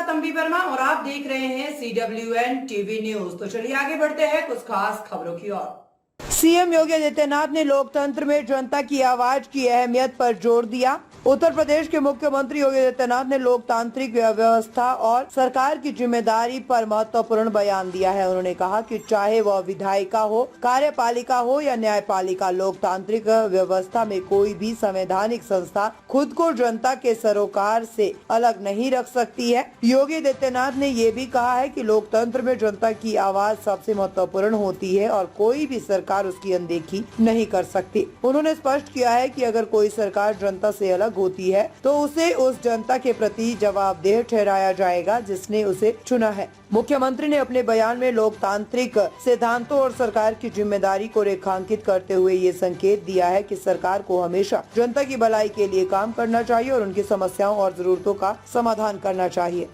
साथ अंबी वर्मा और आप देख रहे हैं CWN टीवी न्यूज। तो चलिए आगे बढ़ते हैं कुछ खास खबरों की ओर। सीएम योगी आदित्यनाथ ने लोकतंत्र में जनता की आवाज की अहमियत पर जोर दिया। उत्तर प्रदेश के मुख्यमंत्री योगी आदित्यनाथ ने लोकतांत्रिक व्यवस्था और सरकार की जिम्मेदारी पर महत्वपूर्ण बयान दिया है। उन्होंने कहा कि चाहे वह विधायिका हो, कार्यपालिका हो या न्यायपालिका, लोकतांत्रिक व्यवस्था में कोई भी संवैधानिक संस्था खुद को जनता के सरोकार से अलग नहीं रख सकती है। योगी आदित्यनाथ ने ये भी कहा है कि लोकतंत्र में जनता की आवाज सबसे महत्वपूर्ण होती है और कोई भी सरकार उसकी अनदेखी नहीं कर सकती। उन्होंने स्पष्ट किया है कि अगर कोई सरकार जनता से अलग होती है तो उसे उस जनता के प्रति जवाबदेह ठहराया जाएगा जिसने उसे चुना है। मुख्यमंत्री ने अपने बयान में लोकतांत्रिक सिद्धांतों और सरकार की जिम्मेदारी को रेखांकित करते हुए ये संकेत दिया है कि सरकार को हमेशा जनता की भलाई के लिए काम करना चाहिए और उनकी समस्याओं और जरूरतों का समाधान करना चाहिए।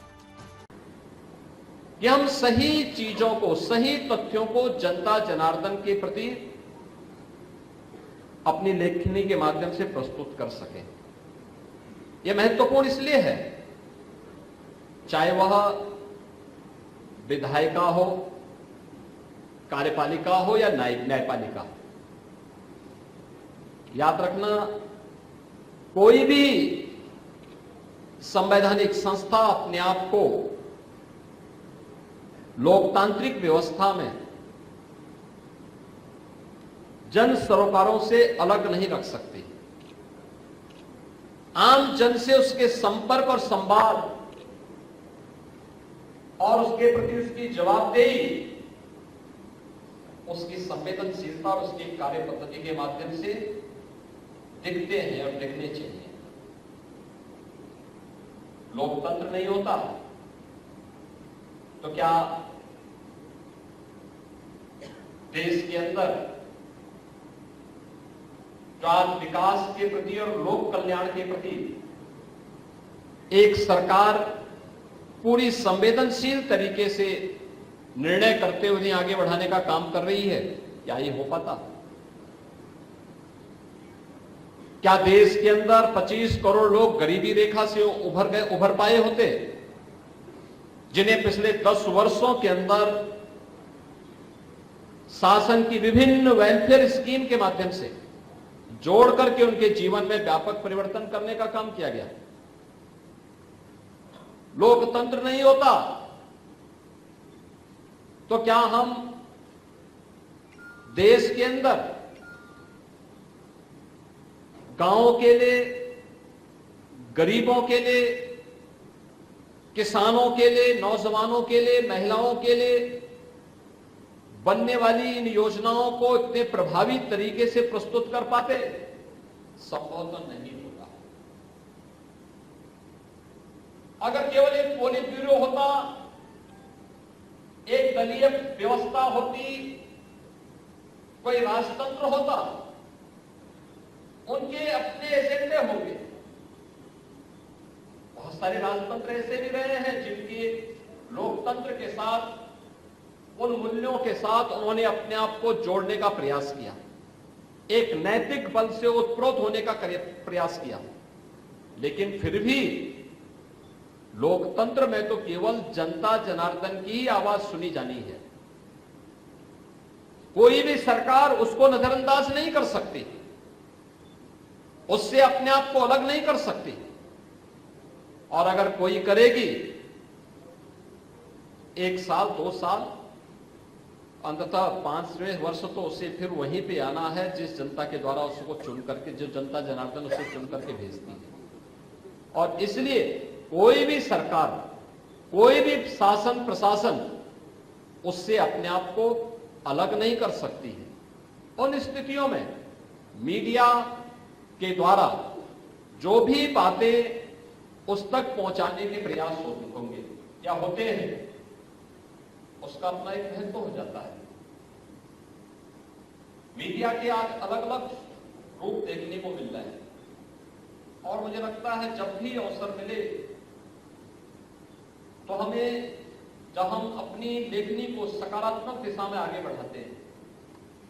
कि हम सही चीजों को, सही तथ्यों को जनता जनार्दन के प्रति अपनी लेखनी के माध्यम से प्रस्तुत कर सकें। यह महत्वपूर्ण इसलिए है, चाहे वह विधायिका हो, कार्यपालिका हो या न्यायपालिका। याद रखना, कोई भी संवैधानिक संस्था अपने आप को लोकतांत्रिक व्यवस्था में जन सरोकारों से अलग नहीं रख सकती। आम जन से उसके संपर्क और संवाद और उसके प्रति उसकी जवाबदेही, उसकी संवेदनशीलता और उसकी कार्य पद्धति के माध्यम से दिखते हैं और दिखने चाहिए। लोकतंत्र नहीं होता तो क्या देश के अंदर जो आज विकास के प्रति और लोक कल्याण के प्रति एक सरकार पूरी संवेदनशील तरीके से निर्णय करते हुए आगे बढ़ाने का काम कर रही है, क्या ये हो पाता? क्या देश के अंदर 25 करोड़ लोग गरीबी रेखा से उभर पाए होते, जिन्हें पिछले 10 वर्षों के अंदर शासन की विभिन्न वेलफेयर स्कीम के माध्यम से जोड़ करके उनके जीवन में व्यापक परिवर्तन करने का काम किया गया? लोकतंत्र नहीं होता तो क्या हम देश के अंदर गांवों के लिए, गरीबों के लिए, किसानों के लिए, नौजवानों के लिए, महिलाओं के लिए बनने वाली इन योजनाओं को इतने प्रभावी तरीके से प्रस्तुत कर पाते? संभव तो नहीं होगा। अगर केवल एक पोलिट ब्यूरो होता, एक दलीय व्यवस्था होती, कोई राजतंत्र होता, उनके अपने एजेंडे होंगे। बहुत सारे राजतंत्र ऐसे भी रहे हैं जिनके लोकतंत्र के साथ, उन मूल्यों के साथ उन्होंने अपने आप को जोड़ने का प्रयास किया, एक नैतिक बल से उत्प्रोत होने का प्रयास किया। लेकिन फिर भी लोकतंत्र में तो केवल जनता जनार्दन की ही आवाज सुनी जानी है। कोई भी सरकार उसको नजरअंदाज नहीं कर सकती, उससे अपने आप को अलग नहीं कर सकती। और अगर कोई करेगी, 1 साल 2 साल, अंततः 5वें वर्ष तो उसे फिर वहीं पे आना है जिस जनता के द्वारा उसको चुन करके, जो जनता जनार्दन उसे चुन करके भेजती है। और इसलिए कोई भी सरकार, कोई भी शासन प्रशासन उससे अपने आप को अलग नहीं कर सकती है। उन स्थितियों में मीडिया के द्वारा जो भी बातें उस तक पहुंचाने के प्रयास होंगे या होते हैं, उसका अपना एक महत्व हो जाता है। मीडिया के आज अलग अलग रूप देखने को मिल रहे हैं और मुझे लगता है जब भी अवसर मिले तो हमें, जब हम अपनी लेखनी को सकारात्मक दिशा में आगे बढ़ाते हैं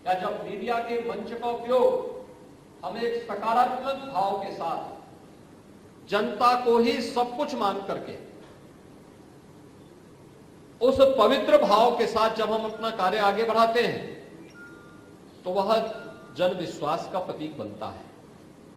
या जब मीडिया के मंच का उपयोग हमें एक सकारात्मक भाव के साथ जनता को ही सब कुछ मान करके उस पवित्र भाव के साथ जब हम अपना कार्य आगे बढ़ाते हैं तो वह जन विश्वास का प्रतीक बनता है।